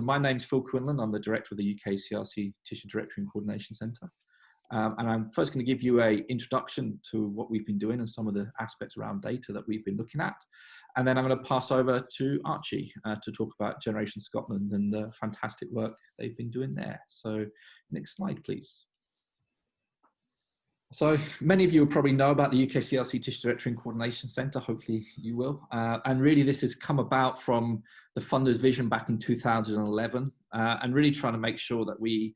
My name's Phil Quinlan. I'm the director of the UKCRC Tissue Directory and Coordination Centre. And I'm first going to give you an introduction to what we've been doing and some of the aspects around data that we've been looking at. And then I'm going to pass over to Archie to talk about Generation Scotland and the fantastic work they've been doing there. So next slide, please. So many of you will probably know about the UKCRC Tissue Directory and Coordination Centre, hopefully you will. And really this has come about from the funders' vision back in 2011 and really trying to make sure that we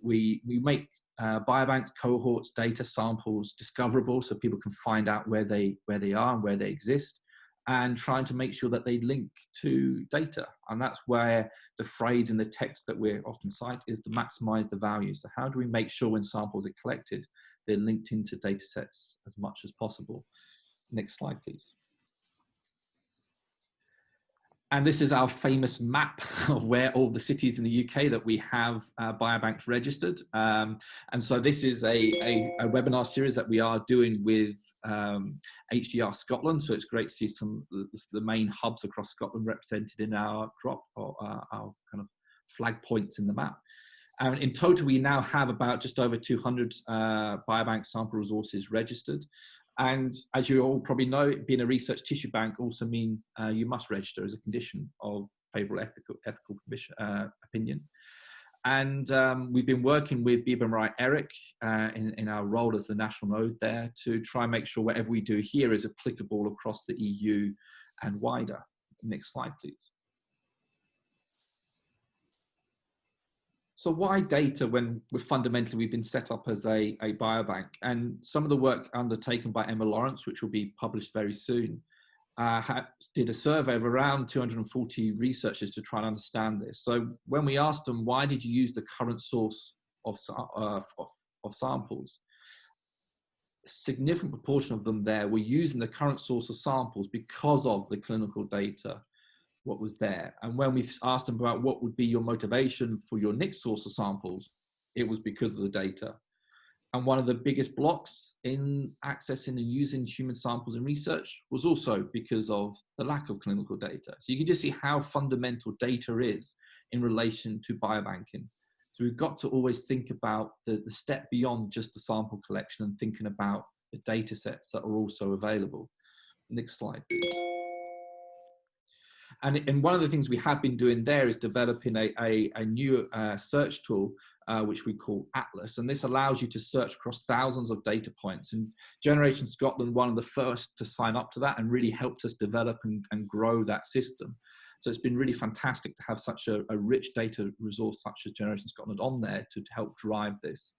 make biobanks, cohorts, data samples discoverable so people can find out where they are and where they exist, and trying to make sure that they link to data. And that's where the phrase in the text that we often cite is to maximize the value. So how do we make sure when samples are collected, they're linked into data sets as much as possible? Next slide, please. And this is our famous map of where all the cities in the UK that we have biobanks registered. And so this is a webinar series that we are doing with HDR Scotland. So it's great to see some of the main hubs across Scotland represented in our drop, or our kind of flag points in the map. And in total, we now have about just over 200 biobank sample resources registered. And as you all probably know, being a research tissue bank also means you must register as a condition of favourable ethical opinion. And we've been working with Biba Marai Eric in our role as the national node there to try and make sure whatever we do here is applicable across the EU and wider. Next slide, please. So why data when we've been set up as a biobank? And some of the work undertaken by Emma Lawrence, which will be published very soon, did a survey of around 240 researchers to try and understand this. So when we asked them, why did you use the current source of samples? A significant proportion of them there were using the current source of samples because of the clinical data, what was there. And when we asked them about what would be your motivation for your next source of samples, it was because of the data. And one of the biggest blocks in accessing and using human samples in research was also because of the lack of clinical data. So you can just see how fundamental data is in relation to biobanking. So we've got to always think about the step beyond just the sample collection and thinking about the data sets that are also available. Next slide, please. And one of the things we have been doing there is developing a new search tool, which we call Atlas. And this allows you to search across thousands of data points. And Generation Scotland, one of the first to sign up to that and really helped us develop and grow that system. So it's been really fantastic to have such a rich data resource such as Generation Scotland on there to help drive this.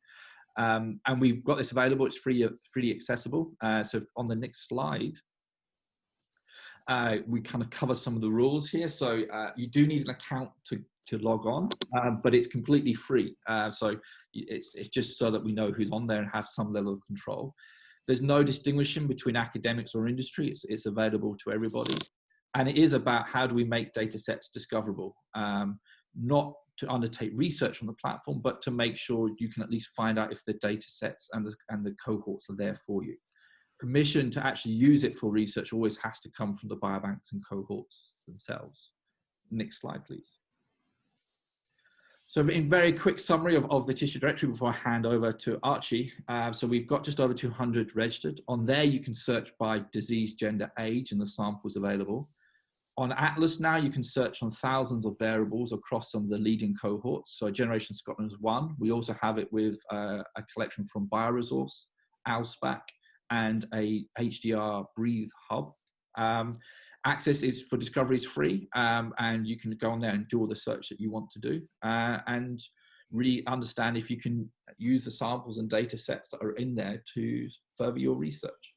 And we've got this available. It's freely accessible. So on the next slide, we kind of cover some of the rules here. So you do need an account to log on, but it's completely free. So it's just so that we know who's on there and have some level of control. There's no distinguishing between academics or industry. It's available to everybody. And it is about how do we make data sets discoverable, not to undertake research on the platform, but to make sure you can at least find out if the data sets and the cohorts are there for you. Permission to actually use it for research always has to come from the biobanks and cohorts themselves. Next slide, please. So in very quick summary of the tissue directory before I hand over to Archie. So we've got just over 200 registered. On there, you can search by disease, gender, age, and the samples available. On Atlas now, you can search on thousands of variables across some of the leading cohorts. So Generation Scotland is one. We also have it with a collection from Bioresource, ALSPAC, and a HDR Breathe hub. Access is for discovery is free, and you can go on there and do all the search that you want to do, and really understand if you can use the samples and data sets that are in there to further your research.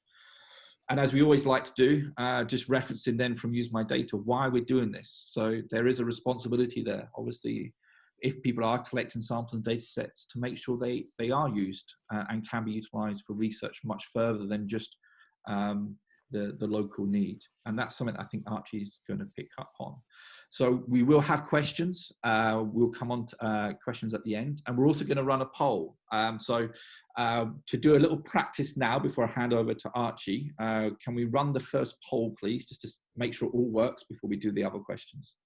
And as we always like to do, just referencing then from Use My Data, why we're doing this. So there is a responsibility there, obviously, if people are collecting samples and data sets, to make sure they are used and can be utilized for research much further than just the local need. And that's something I think Archie is going to pick up on. So we will have questions. We'll come on to questions at the end. And we're also going to run a poll. To do a little practice now before I hand over to Archie, can we run the first poll, please, just to make sure it all works before we do the other questions?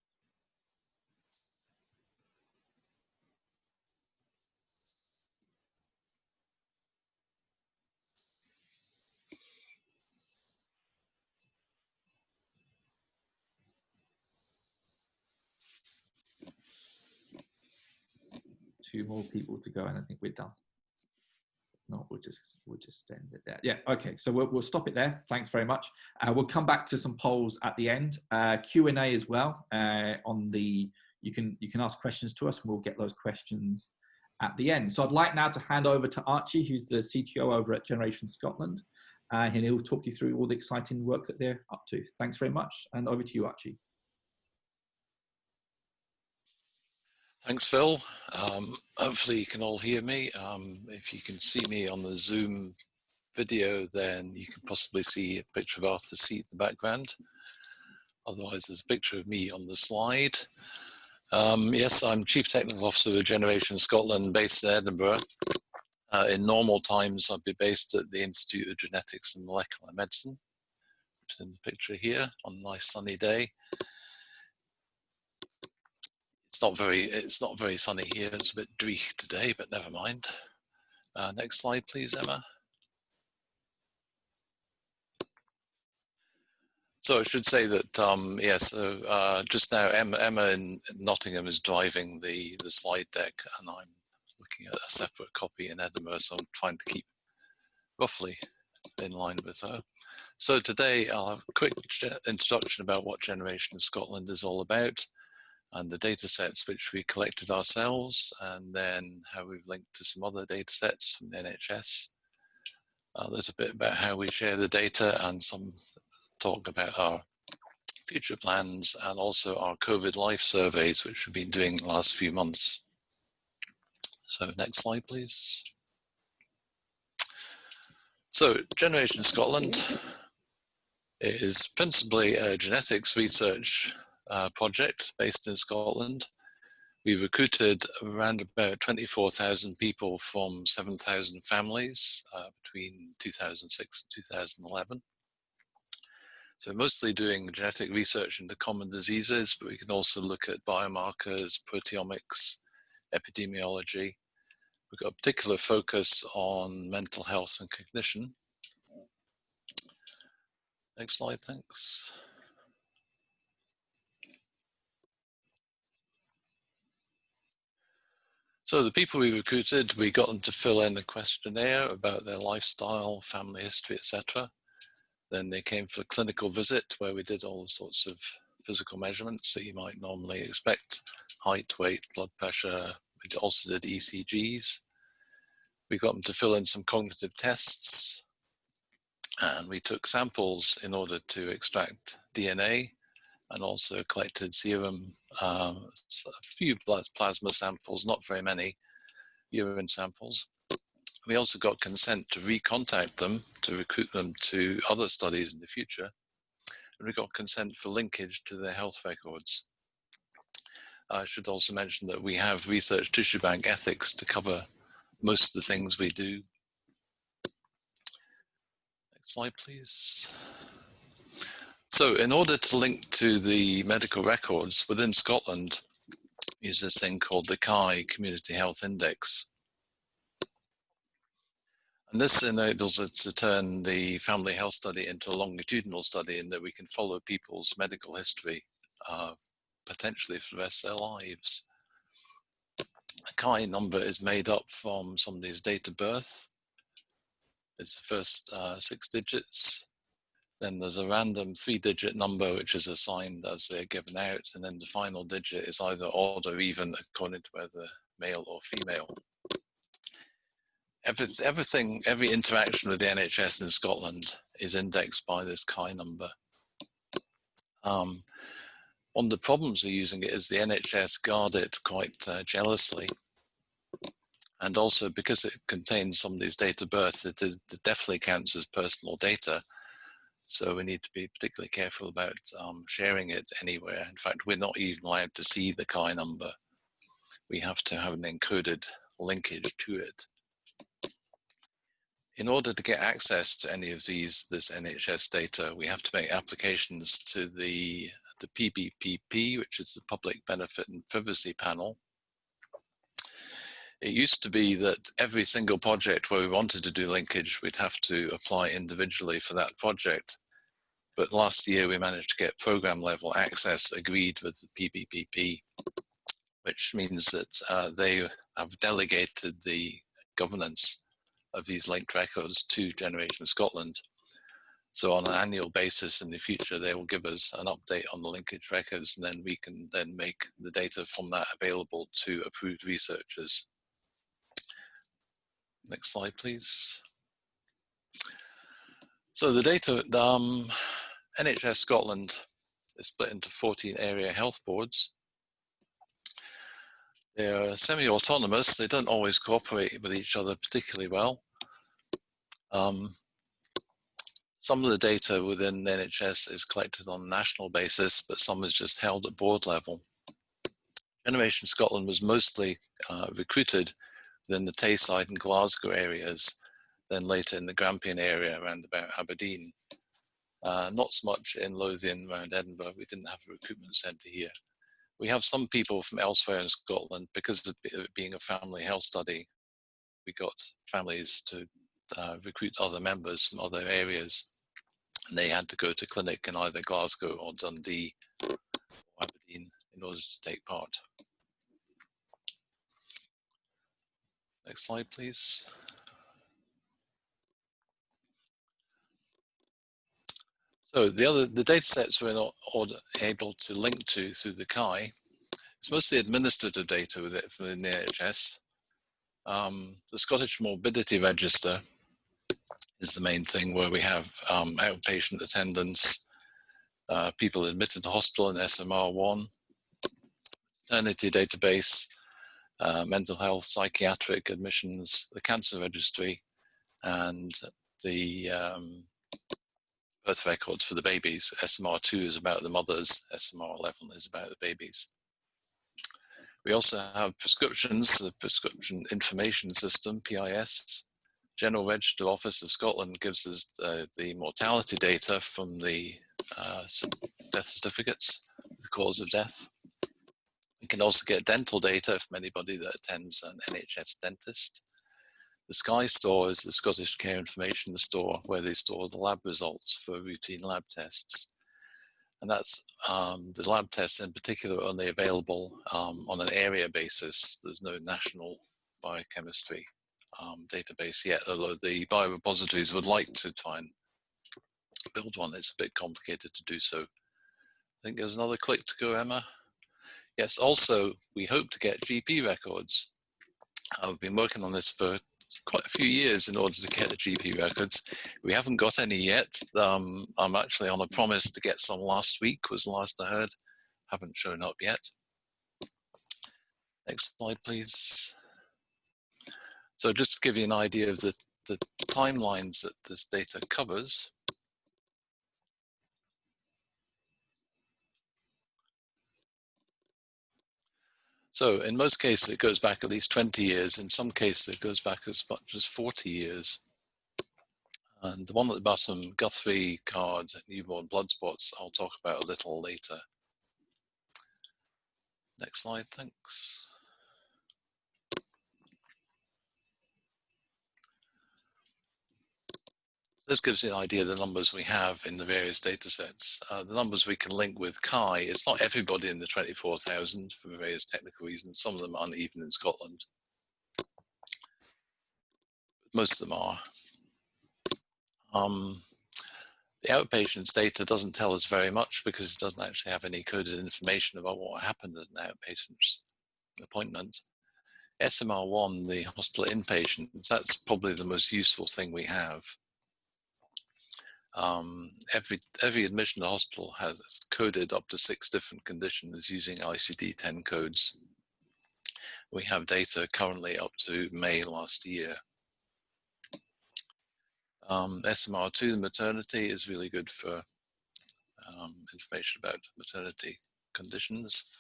few more people to go, and I think we're done. No, we'll just end it there. Yeah, okay. So we'll stop it there. Thanks very much. We'll come back to some polls at the end. Q&A as well. You can ask questions to us, and we'll get those questions at the end. So I'd like now to hand over to Archie, who's the CTO over at Generation Scotland, and he'll talk you through all the exciting work that they're up to. Thanks very much, and over to you, Archie. Thanks, Phil. Hopefully you can all hear me. If you can see me on the Zoom video, then you can possibly see a picture of Arthur's seat in the background. Otherwise, there's a picture of me on the slide. Yes, I'm Chief Technical Officer of Generation Scotland, based in Edinburgh. In normal times, I'd be based at the Institute of Genetics and Molecular Medicine, which is in the picture here, on a nice sunny day. It's not very sunny here. It's a bit dreich today, but never mind. Next slide, please, Emma. So I should say that, yes, just now Emma in Nottingham is driving the slide deck, and I'm looking at a separate copy in Edinburgh, so I'm trying to keep roughly in line with her. So today I'll have a quick introduction about what Generation Scotland is all about, and the data sets which we collected ourselves, and then how we've linked to some other data sets from the NHS. A little bit about how we share the data, and some talk about our future plans, and also our COVID life surveys, which we've been doing the last few months. So next slide, please. So Generation Scotland is principally a genetics research project based in Scotland. We recruited around about 24,000 people from 7,000 families between 2006 and 2011. So mostly doing genetic research into common diseases, but we can also look at biomarkers, proteomics, epidemiology. We've got a particular focus on mental health and cognition. Next slide, thanks. So the people we recruited, we got them to fill in a questionnaire about their lifestyle, family history, etc. Then they came for a clinical visit where we did all sorts of physical measurements that you might normally expect: height, weight, blood pressure. We also did ECGs. We got them to fill in some cognitive tests, and we took samples in order to extract DNA, and also collected serum, a few plasma samples, not very many, urine samples. We also got consent to recontact them, to recruit them to other studies in the future, and we got consent for linkage to their health records. I should also mention that we have research tissue bank ethics to cover most of the things we do. Next slide, please. So in order to link to the medical records within Scotland, we use this thing called the CHI Community Health Index. And this enables us to turn the family health study into a longitudinal study, in that we can follow people's medical history potentially for the rest of their lives. The CHI number is made up from somebody's date of birth. It's the first 6 digits. Then there's a random 3-digit number which is assigned as they're given out, and then the final digit is either odd or even according to whether male or female. Every interaction with the NHS in Scotland is indexed by this CHI number. One of the problems of using it is the NHS guard it quite jealously. And also because it contains somebody's date of birth, it definitely counts as personal data. So we need to be particularly careful about sharing it anywhere. In fact, we're not even allowed to see the CHI number. We have to have an encoded linkage to it. In order to get access to any of this NHS data, we have to make applications to the PBPP, which is the Public Benefit and Privacy Panel. It used to be that every single project where we wanted to do linkage, we'd have to apply individually for that project. But last year we managed to get program level access agreed with the PBPP. which means that they have delegated the governance of these linked records to Generation Scotland. So on an annual basis in the future, they will give us an update on the linkage records, and then we can then make the data from that available to approved researchers. Next slide, please. So the data, NHS Scotland is split into 14 area health boards. They're semi-autonomous. They don't always cooperate with each other particularly well. Some of the data within the NHS is collected on a national basis, but some is just held at board level. Generation Scotland was mostly recruited within the Tayside and Glasgow areas, then later in the Grampian area around about Aberdeen. Not so much in Lothian around Edinburgh. We didn't have a recruitment centre here. We have some people from elsewhere in Scotland because of it being a family health study. We got families to recruit other members from other areas, and they had to go to clinic in either Glasgow or Dundee or Aberdeen in order to take part. Next slide, please. So the data sets we're not able to link to through the CHI. It's mostly administrative data with it from the NHS. The Scottish Morbidity Register is the main thing, where we have outpatient attendance, people admitted to hospital in SMR1, maternity database, mental health, psychiatric admissions, the cancer registry, and the birth records for the babies. SMR2 is about the mothers, SMR11 is about the babies. We also have prescriptions, the Prescription Information System, PIS. General Register Office of Scotland gives us the mortality data from the death certificates, the cause of death. We can also get dental data from anybody that attends an NHS dentist. The Sky Store is the Scottish Care Information Store, where they store the lab results for routine lab tests. And that's the lab tests in particular are only available on an area basis. There's no national biochemistry database yet, although the biorepositories would like to try and build one. It's a bit complicated to do so. I think there's another click to go, Emma. Yes, also, we hope to get GP records. I've been working on this for quite a few years in order to get the GP records. We haven't got any yet. I'm actually on a promise to get some last week, was the last I heard. Haven't shown up yet. Next slide, please. So just to give you an idea of the timelines that this data covers. So in most cases, it goes back at least 20 years. In some cases, it goes back as much as 40 years. And the one at the bottom, Guthrie card, newborn blood spots, I'll talk about a little later. Next slide, thanks. This gives you an idea of the numbers we have in the various data sets. The numbers we can link with CHI, it's not everybody in the 24,000 for various technical reasons. Some of them aren't even in Scotland. Most of them are. The outpatients data doesn't tell us very much because it doesn't actually have any coded information about what happened at an outpatient appointment. SMR1, the hospital inpatients, that's probably the most useful thing we have. Every admission to hospital has coded up to 6 different conditions using ICD-10 codes. We have data currently up to May last year. SMR2, the maternity, is really good for information about maternity conditions.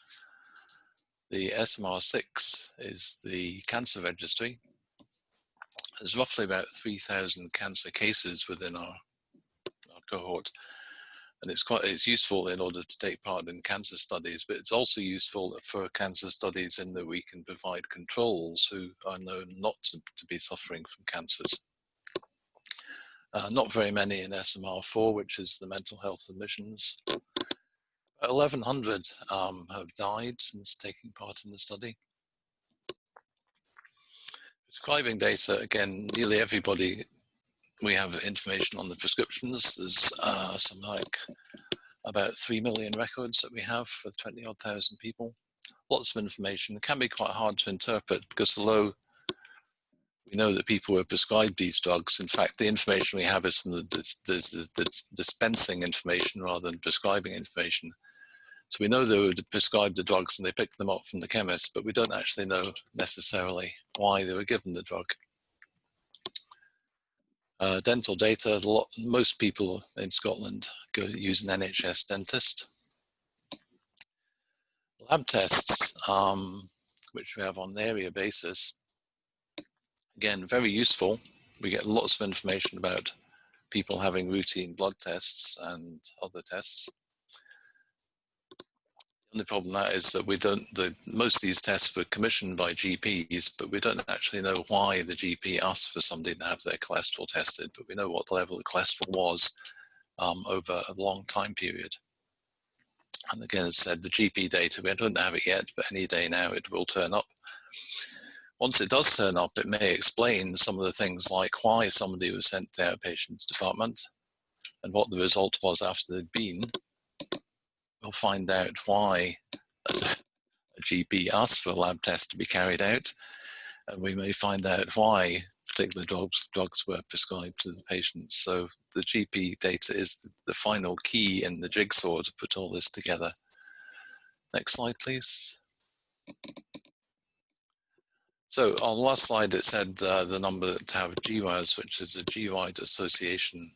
The SMR6 is the cancer registry. There's roughly about 3,000 cancer cases within our cohort, and it's useful in order to take part in cancer studies, but it's also useful for cancer studies in that we can provide controls who are known not to be suffering from cancers. Not very many in SMR4, which is the mental health admissions. About 1,100 have died since taking part in the study. Prescribing data, again, nearly everybody, we have information on the prescriptions. There's something like about 3 million records that we have for 20-odd thousand people. Lots of information. It can be quite hard to interpret because although we know that people were prescribed these drugs, in fact, the information we have is from the dispensing information rather than prescribing information. So we know they were prescribed the drugs and they picked them up from the chemist, but we don't actually know necessarily why they were given the drug. Dental data, most people in Scotland use an NHS dentist. Lab tests, which we have on an area basis, again, very useful. We get lots of information about people having routine blood tests and other tests. The only problem that is that we don't, most of these tests were commissioned by GPs, but we don't actually know why the GP asked for somebody to have their cholesterol tested, but we know what the level of cholesterol was over a long time period. And again, as I said, the GP data, we don't have it yet, but any day now it will turn up. Once it does turn up, it may explain some of the things like why somebody was sent to the outpatients department and what the result was after they'd been. We'll find out why a GP asked for a lab test to be carried out, and we may find out why particular drugs were prescribed to the patients. So the GP data is the final key in the jigsaw to put all this together. Next slide, please. So on the last slide, it said the number to have GWAS, which is a G-wide association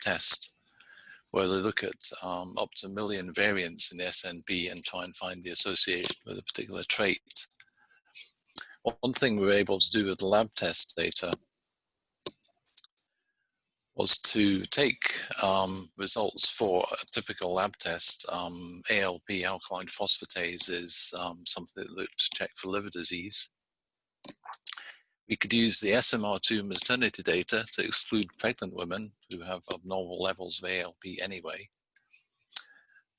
test, where they look at up to 1 million variants in the SNP and try and find the association with a particular trait. One thing we were able to do with the lab test data was to take results for a typical lab test. ALP, alkaline phosphatase, is something that looked to check for liver disease. We could use the SMR2 maternity data to exclude pregnant women who have abnormal levels of ALP anyway,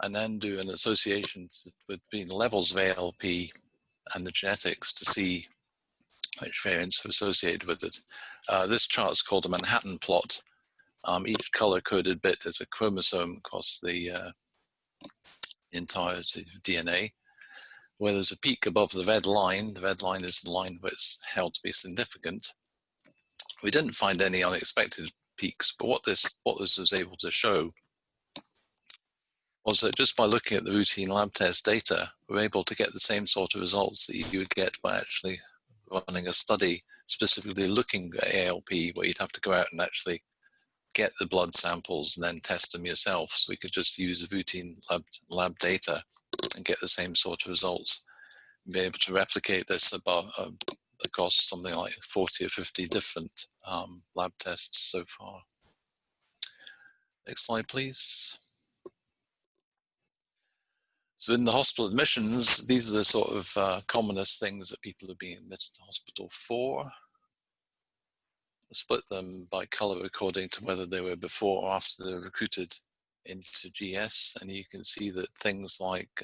and then do an association between levels of ALP and the genetics to see which variants are associated with it. This chart is called a Manhattan plot. Each color-coded bit is a chromosome across the entirety of DNA. Where there's a peak above the red line is the line where it's held to be significant. We didn't find any unexpected peaks, but what this was able to show was that just by looking at the routine lab test data, we're able to get the same sort of results that you would get by actually running a study specifically looking at ALP, where you'd have to go out and actually get the blood samples and then test them yourself. So we could just use the routine lab data and get the same sort of results. And be able to replicate this across something like 40 or 50 different lab tests so far. Next slide, please. So in the hospital admissions, these are the sort of commonest things that people are being admitted to hospital for. I split them by color according to whether they were before or after they were recruited into GS, and you can see that things like,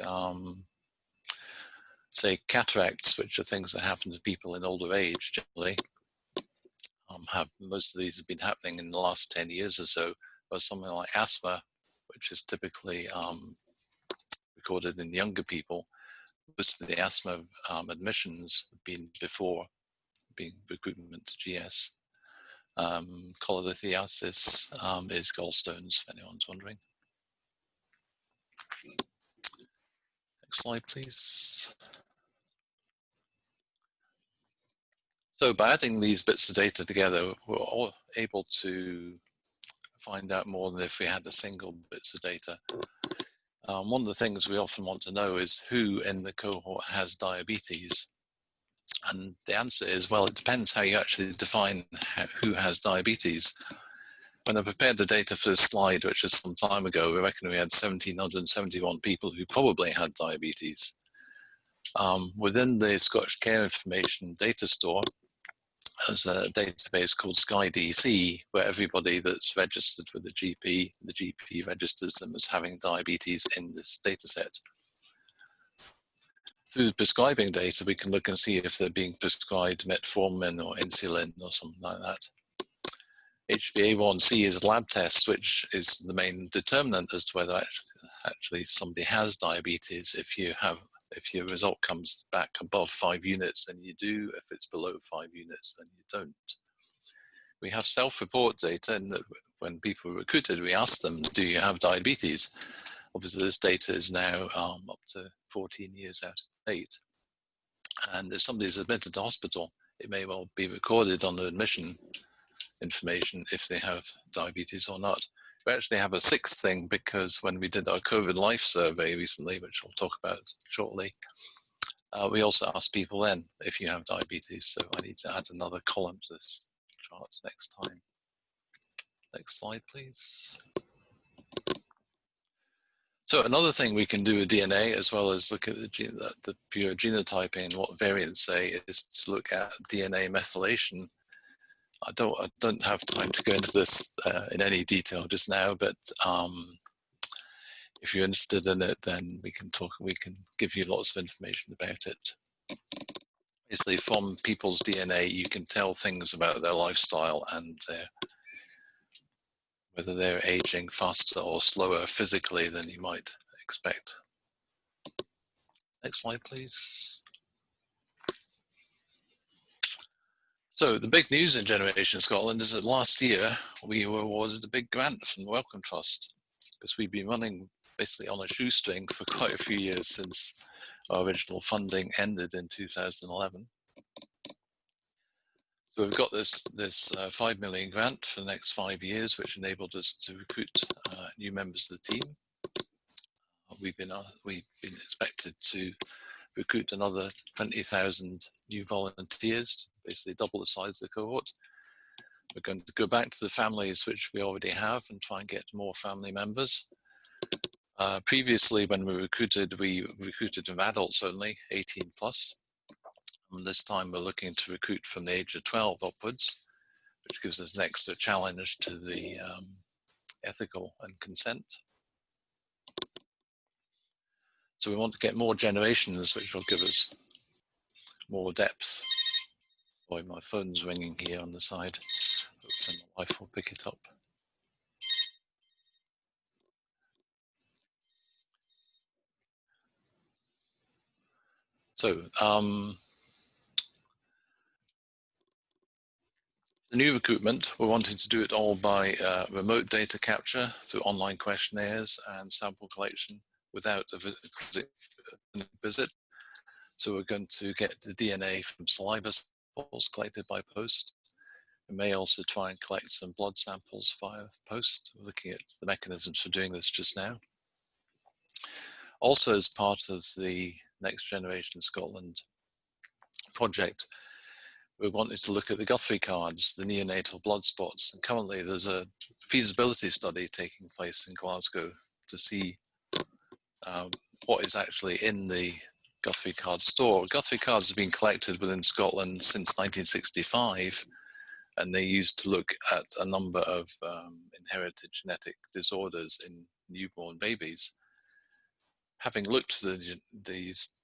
say, cataracts, which are things that happen to people in older age generally, most of these have been happening in the last 10 years or so, or something like asthma, which is typically recorded in younger people. Most of the asthma admissions have been before being recruitment to GS. Cholelithiasis is gallstones, if anyone's wondering. Next slide, please. So by adding these bits of data together, we're all able to find out more than if we had a single bits of data. One of the things we often want to know is who in the cohort has diabetes. And the answer is, well, it depends how you actually define who has diabetes. When I prepared the data for this slide, which is some time ago, we reckon we had 1,771 people who probably had diabetes. Within the Scottish Care Information data store, there's a database called SkyDC, where everybody that's registered with the GP registers them as having diabetes in this data set. Through the prescribing data, we can look and see if they're being prescribed metformin or insulin or something like that. HbA1c is a lab test, which is the main determinant as to whether actually somebody has diabetes. If your result comes back above 5 units, then you do. If it's below 5 units, then you don't. We have self-report data, and that when people are recruited, we ask them, do you have diabetes? Obviously, this data is now up to 14 years out of date. And if somebody is admitted to hospital, it may well be recorded on the admission information if they have diabetes or not. We actually have a sixth thing, because when we did our COVID life survey recently, which I'll talk about shortly, we also asked people then if you have diabetes. So I need to add another column to this chart next time. Next slide, please. So another thing we can do with DNA, as well as look at the pure genotyping and what variants say, is to look at DNA methylation. I don't have time to go into this in any detail just now, but if you're interested in it, then we can give you lots of information about it. Basically, from people's DNA, you can tell things about their lifestyle and whether they're aging faster or slower physically than you might expect. Next slide, please. So the big news in Generation Scotland is that last year we were awarded a big grant from the Wellcome Trust, because we've been running basically on a shoestring for quite a few years since our original funding ended in 2011. So we've got this 5 million grant for the next 5 years, which enabled us to recruit new members of the team. We've been expected to recruit another 20,000 new volunteers, basically double the size of the cohort. We're going to go back to the families which we already have and try and get more family members. Previously, when we recruited from adults only, 18 plus. And this time we're looking to recruit from the age of 12 upwards, which gives us an extra challenge to the ethical and consent. So we want to get more generations, which will give us more depth. Boy, my phone's ringing here on the side. Hopefully my wife will pick it up. So the new recruitment, we're wanting to do it all by remote data capture through online questionnaires and sample collection without a visit. So we're going to get the DNA from saliva samples collected by post. We may also try and collect some blood samples via post. We're looking at the mechanisms for doing this just now. Also, as part of the Next Generation Scotland project, we wanted to look at the Guthrie cards, the neonatal blood spots. And currently there's a feasibility study taking place in Glasgow to see what is actually in the Guthrie card store. Guthrie cards have been collected within Scotland since 1965, and they're used to look at a number of inherited genetic disorders in newborn babies. Having looked at these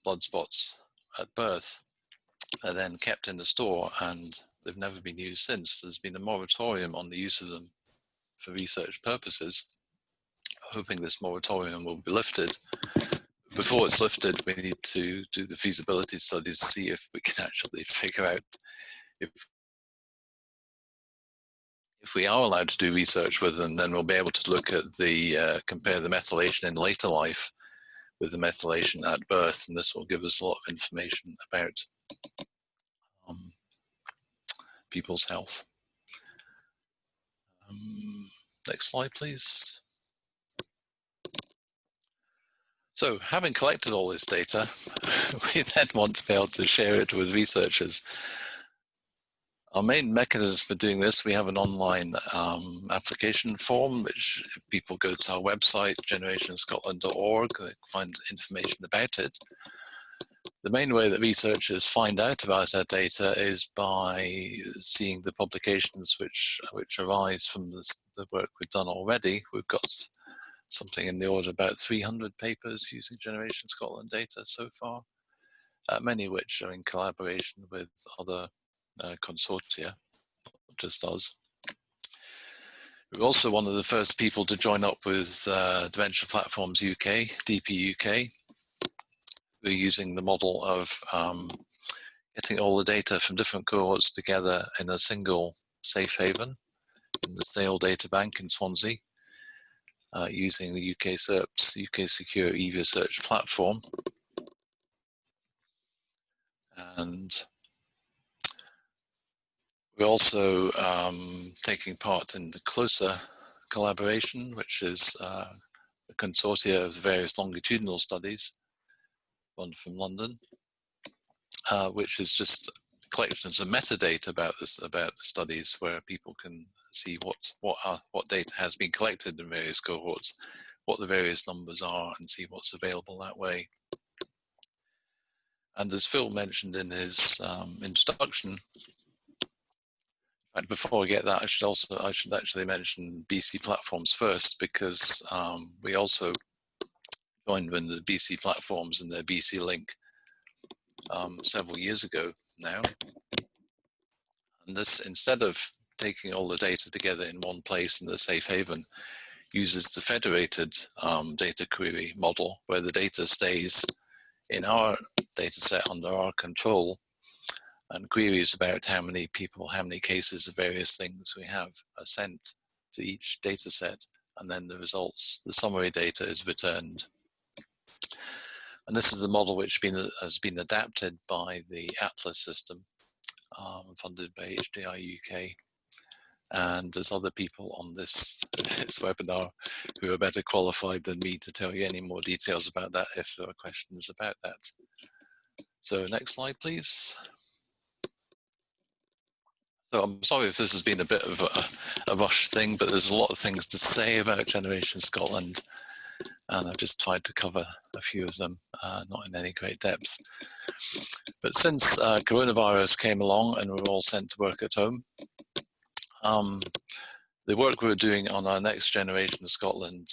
blood spots at birth, they're then kept in the store and they've never been used since. There's been a moratorium on the use of them for research purposes. Hoping this moratorium will be lifted. Before it's lifted, we need to do the feasibility studies to see if we can actually figure out if we are allowed to do research with them. Then we'll be able to look at compare the methylation in later life with the methylation at birth, and this will give us a lot of information about people's health. Next slide, please. So having collected all this data, we then want to be able to share it with researchers. Our main mechanism for doing this, we have an online application form, which if people go to our website, generationscotland.org, they find information about it. The main way that researchers find out about our data is by seeing the publications which arise from the work we've done already. We've got something in the order of about 300 papers using Generation Scotland data so far, many of which are in collaboration with other consortia, not just us. We're also one of the first people to join up with Dementia Platforms UK, DP UK. We're using the model of getting all the data from different cohorts together in a single safe haven in the Sale Data Bank in Swansea, using the UKCRC UK Secure e-Research platform. And we're also taking part in the closer collaboration, which is a consortia of various longitudinal studies, one from London, which is just collections of metadata about the studies, where people can see what data has been collected in various cohorts, what the various numbers are, and see what's available that way. And as Phil mentioned in his introduction, and before I get that, I should actually mention BC Platforms first, because we also joined with the BC Platforms and their BC Link several years ago now. And this, instead of taking all the data together in one place in the safe haven, uses the federated data query model, where the data stays in our data set under our control, and queries about how many people, how many cases of various things we have are sent to each data set, and then the results, the summary data, is returned. And this is the model which has been adapted by the Atlas system, funded by HDI UK. And there's other people on this webinar who are better qualified than me to tell you any more details about that if there are questions about that. So next slide, please. So I'm sorry if this has been a bit of a rush thing, but there's a lot of things to say about Generation Scotland, and I've just tried to cover a few of them, not in any great depth. But since coronavirus came along and we're all sent to work at home, the work we were doing on our Next Generation Scotland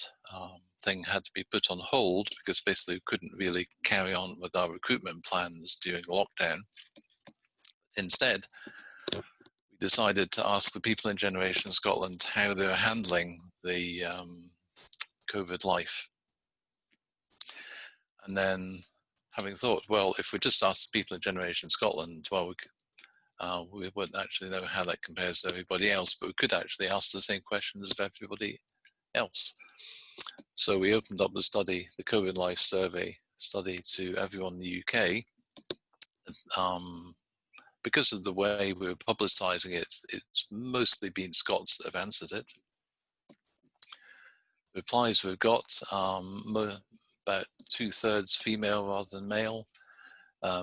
thing had to be put on hold, because basically we couldn't really carry on with our recruitment plans during lockdown. Instead, we decided to ask the people in Generation Scotland how they were handling the COVID life. And then, having thought, well, if we just ask the people in Generation Scotland, well, we wouldn't actually know how that compares to everybody else, but we could actually ask the same questions of everybody else. So we opened up the study, the COVID Life Survey study, to everyone in the UK. Because of the way we were publicising it, it's mostly been Scots that have answered it. Replies we've got, about 2/3 female rather than male,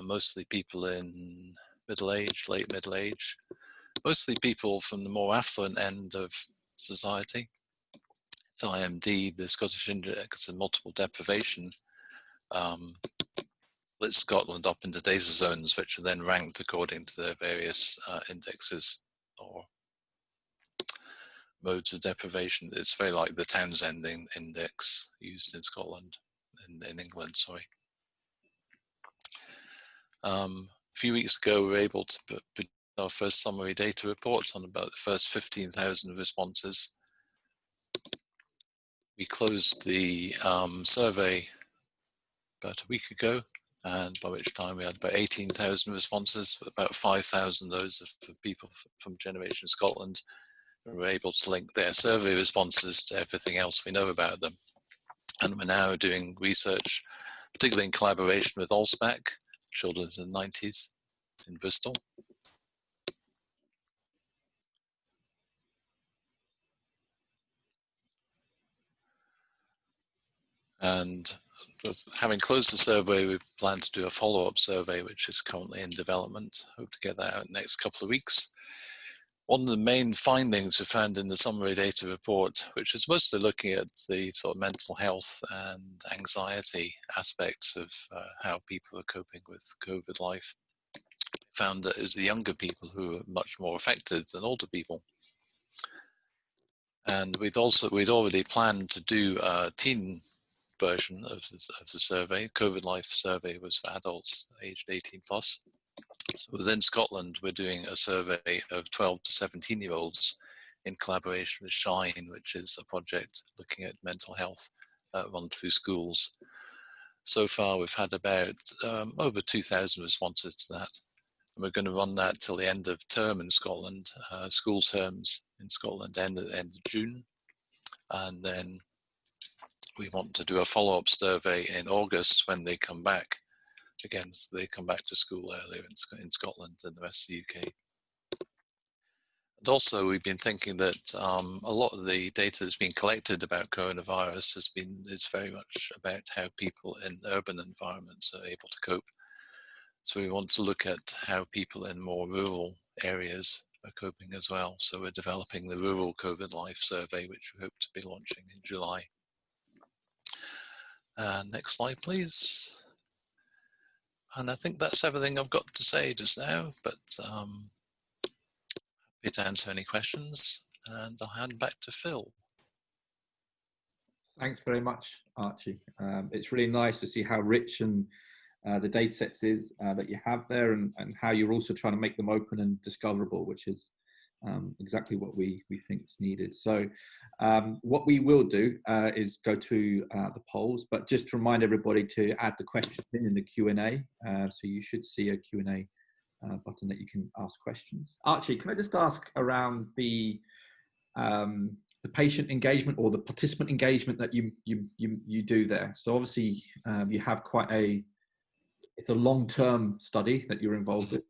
mostly people in middle age, late middle age, mostly people from the more affluent end of society. So IMD, the Scottish Index of Multiple Deprivation, splits Scotland up into data zones, which are then ranked according to their various indexes or modes of deprivation. It's very like the Townsend index used in Scotland, in England, sorry. A few weeks ago, we were able to put our first summary data report on about the first 15,000 responses. We closed the survey about a week ago, and by which time we had about 18,000 responses, about 5,000 of those for people from Generation Scotland, and we're able to link their survey responses to everything else we know about them. And we're now doing research, particularly in collaboration with Allspac, Children in the 90s in Bristol. And having closed the survey, we plan to do a follow-up survey, which is currently in development. Hope to get that out in the next couple of weeks. One of the main findings we found in the summary data report, which is mostly looking at the sort of mental health and anxiety aspects of how people are coping with COVID life, found that it was the younger people who are much more affected than older people. And we'd already planned to do a teen version of the survey. COVID life survey was for adults aged 18 plus. So within Scotland, we're doing a survey of 12 to 17-year-olds in collaboration with Shine, which is a project looking at mental health run through schools. So far, we've had about over 2,000 responses to that. And we're going to run that till the end of term in Scotland. School terms in Scotland end at the end of June. And then we want to do a follow-up survey in August when they come back. Again, so they come back to school earlier in Scotland than the rest of the UK. And also, we've been thinking that a lot of the data that's been collected about coronavirus is very much about how people in urban environments are able to cope. So we want to look at how people in more rural areas are coping as well. So we're developing the Rural COVID Life Survey, which we hope to be launching in July. Next slide, please. And I think that's everything I've got to say just now, but happy to answer any questions, and I'll hand back to Phil. Thanks very much, Archie. It's really nice to see how rich and the data sets is that you have there, and how you're also trying to make them open and discoverable, which is exactly what we think is needed. So what we will do is go to the polls, but just to remind everybody to add the questions in the Q&A. So you should see a Q&A button that you can ask questions. Archie, can I just ask around the patient engagement or the participant engagement that you do there? So obviously you have it's a long-term study that you're involved in.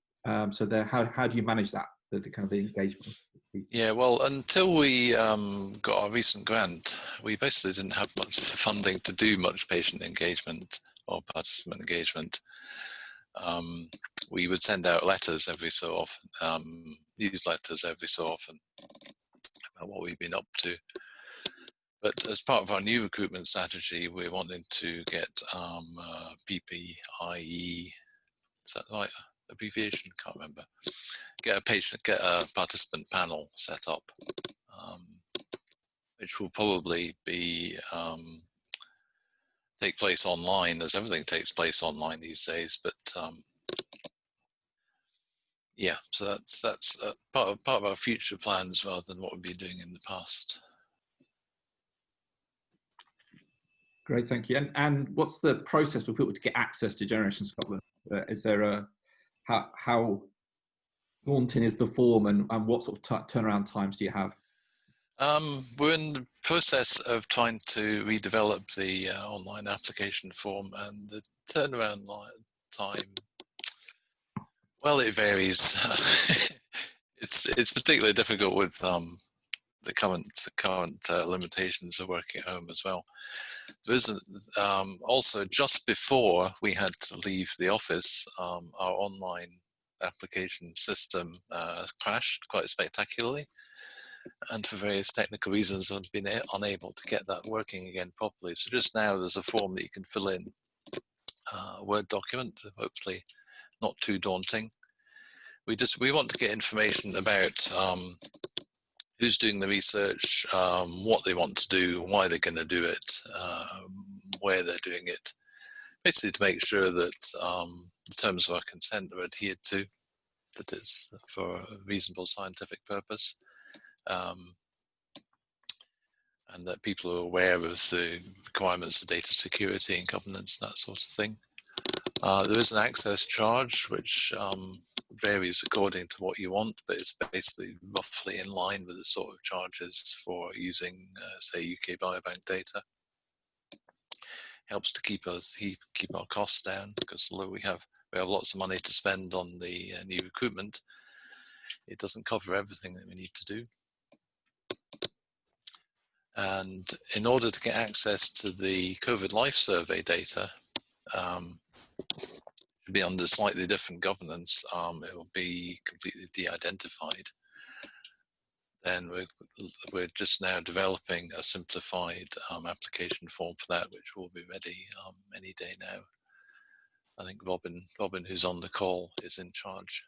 So there, how do you manage that? The kind of the engagement? Yeah, well, until we got our recent grant, we basically didn't have much funding to do much patient engagement or participant engagement. We would send out letters every so often, newsletters every so often about what we've been up to. But as part of our new recruitment strategy, we're wanting to get PPIE, is that the right abbreviation? Can't remember. Get a participant panel set up, which will probably be take place online, as everything takes place online these days. But yeah, so that's part of our future plans rather than what we've been doing in the past. Great, thank you. And what's the process for people to get access to Generation Scotland? Is there how daunting is the form, and what sort of turnaround times do you have? We're in the process of trying to redevelop the online application form, and the turnaround time, well, it varies. It's particularly difficult with the current limitations of working at home as well. There isn't, also, just before we had to leave the office, our online application system crashed quite spectacularly, and for various technical reasons I've been unable to get that working again properly. So just now there's a form that you can fill in, a Word document, hopefully not too daunting. We want to get information about who's doing the research, what they want to do, why they're going to do it, where they're doing it, basically to make sure that the terms of our consent are adhered to, that it's for a reasonable scientific purpose, and that people are aware of the requirements of data security and governance, that sort of thing. There is an access charge, which varies according to what you want, but it's basically roughly in line with the sort of charges for using, say, UK Biobank data. Helps to keep our costs down, because although we have lots of money to spend on the new recruitment, it doesn't cover everything that we need to do. And in order to get access to the COVID Life Survey data, to be under slightly different governance, it will be completely de-identified. then we're just now developing a simplified application form for that, which will be ready any day now. I think Robin, who's on the call, is in charge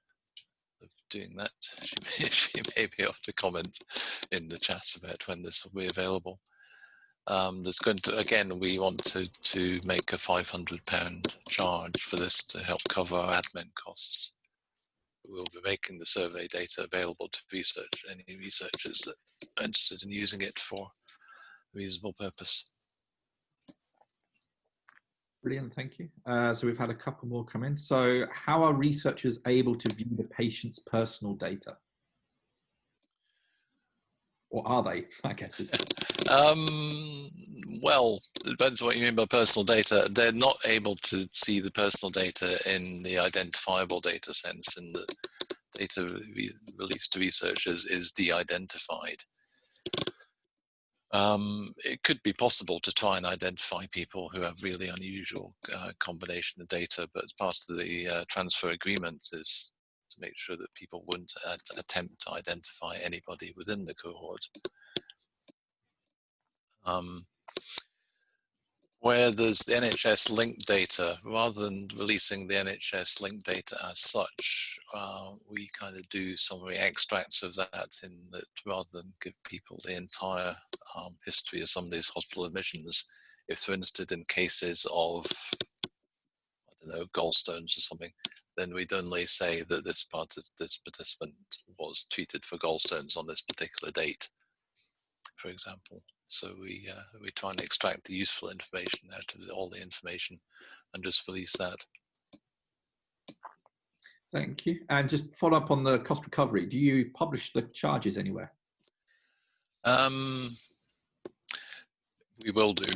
of doing that. She may be able to comment in the chat about when this will be available. There's going to, again, we want to make a £500 charge for this to help cover our admin costs. We'll be making the survey data available to any researchers that are interested in using it for a reasonable purpose. Brilliant, thank you. So we've had a couple more come in. So how are researchers able to view the patient's personal data? Or are they, I guess? Well, it depends what you mean by personal data. They're not able to see the personal data in the identifiable data sense, and the data released to researchers is de-identified. It could be possible to try and identify people who have really unusual combination of data, but part of the transfer agreement is to make sure that people wouldn't attempt to identify anybody within the cohort. Where there's the NHS linked data, rather than releasing the NHS linked data as such, we kind of do summary extracts of that, in that rather than give people the entire history of somebody's hospital admissions, if they're interested in cases of, I don't know, gallstones or something, then we'd only say that this participant was treated for gallstones on this particular date, for example. So we try and extract the useful information out of all the information and just release that. Thank you. And just follow up on the cost recovery. Do you publish the charges anywhere? We will do.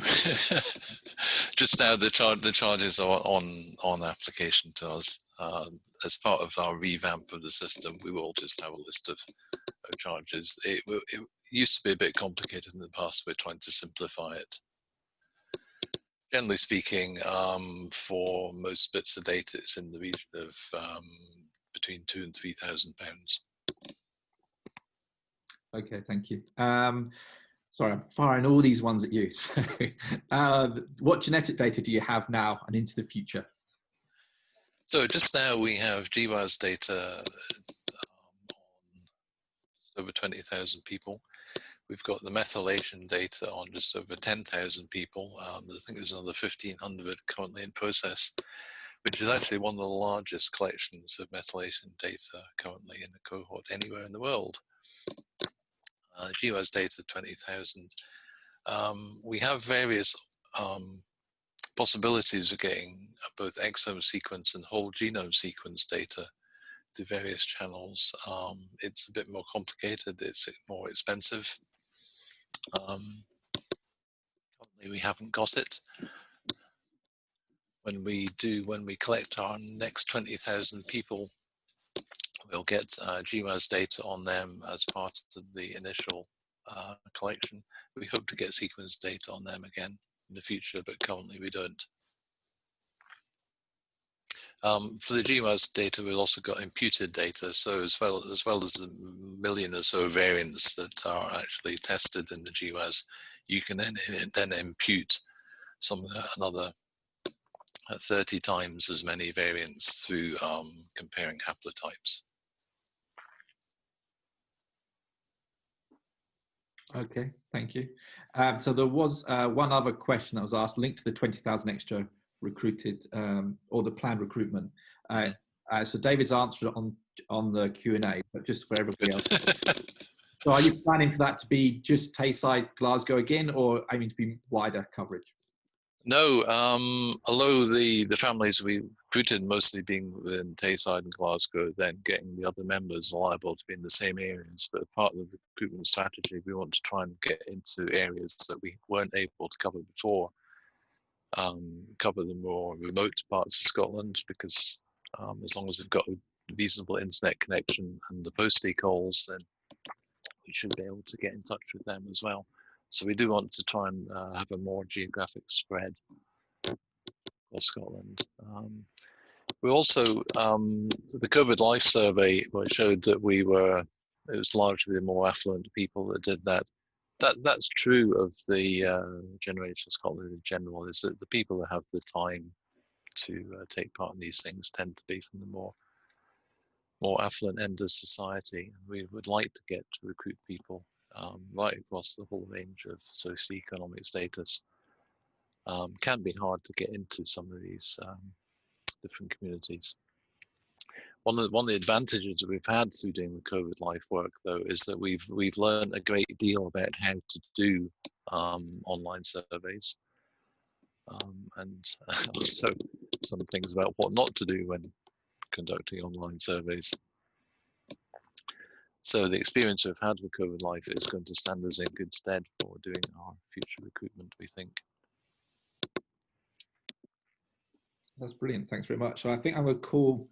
Just now, the charges are on application to us. As part of our revamp of the system, we will just have a list of charges. It used to be a bit complicated in the past. We're trying to simplify it. Generally speaking, for most bits of data, it's in the region of between £2,000 and £3,000. Okay, thank you. Sorry, I'm firing all these ones at you. So, what genetic data do you have now and into the future? So just now we have GWAS data on over 20,000 people. We've got the methylation data on just over 10,000 people. I think there's another 1,500 currently in process, which is actually one of the largest collections of methylation data currently in a cohort anywhere in the world. GWAS data 20,000. We have various possibilities of getting both exome sequence and whole genome sequence data through various channels. It's a bit more complicated, it's more expensive. Currently we haven't got it. When we collect our next 20,000 people, we'll get GWAS data on them as part of the initial collection. We hope to get sequence data on them again in the future, but currently we don't. For the GWAS data, we've also got imputed data. So as well as the million or so variants that are actually tested in the GWAS, you can then impute another 30 times as many variants through comparing haplotypes. Okay, thank you. So there was one other question that was asked, linked to the 20,000 extra recruited or the planned recruitment. So David's answered it on the Q&A, but just for everybody else. So are you planning for that to be just Tayside, Glasgow again, or aiming to be wider coverage? No, although the families we recruited mostly being within Tayside and Glasgow, then getting the other members liable to be in the same areas. But part of the recruitment strategy, we want to try and get into areas that we weren't able to cover before. Cover the more remote parts of Scotland, because as long as they've got a reasonable internet connection and the postie calls, then we should be able to get in touch with them as well. So we do want to try and have a more geographic spread for Scotland. We also, the COVID Life survey showed that we were it was largely the more affluent people that did that. That's true of the Generation Scotland in general, is that the people that have the time to take part in these things tend to be from the more affluent end of society. We would like to get to recruit people right across the whole range of socioeconomic status. Can be hard to get into some of these different communities. One of the advantages that we've had through doing the COVID life work, though, is that we've learned a great deal about how to do online surveys, and also some things about what not to do when conducting online surveys. So the experience we've had with COVID life is going to stand us in good stead for doing our future recruitment, we think. That's brilliant. Thanks very much. So I think I'm going to call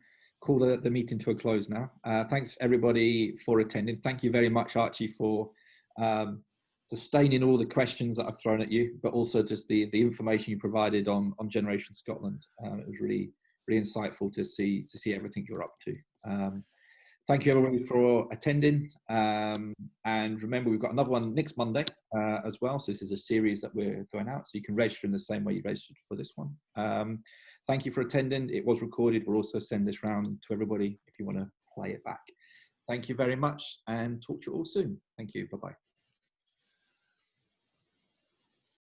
the meeting to a close now. Thanks everybody for attending. Thank you very much, Archie, for sustaining all the questions that I've thrown at you, but also just the information you provided on Generation Scotland. It was really insightful to see everything you're up to. Thank you everybody for attending. And remember, we've got another one next Monday as well. So this is a series that we're going out. So you can register in the same way you registered for this one. Thank you for attending. It was recorded. We'll also send this round to everybody if you want to play it back. Thank you very much and talk to you all soon. Thank you. Bye-bye.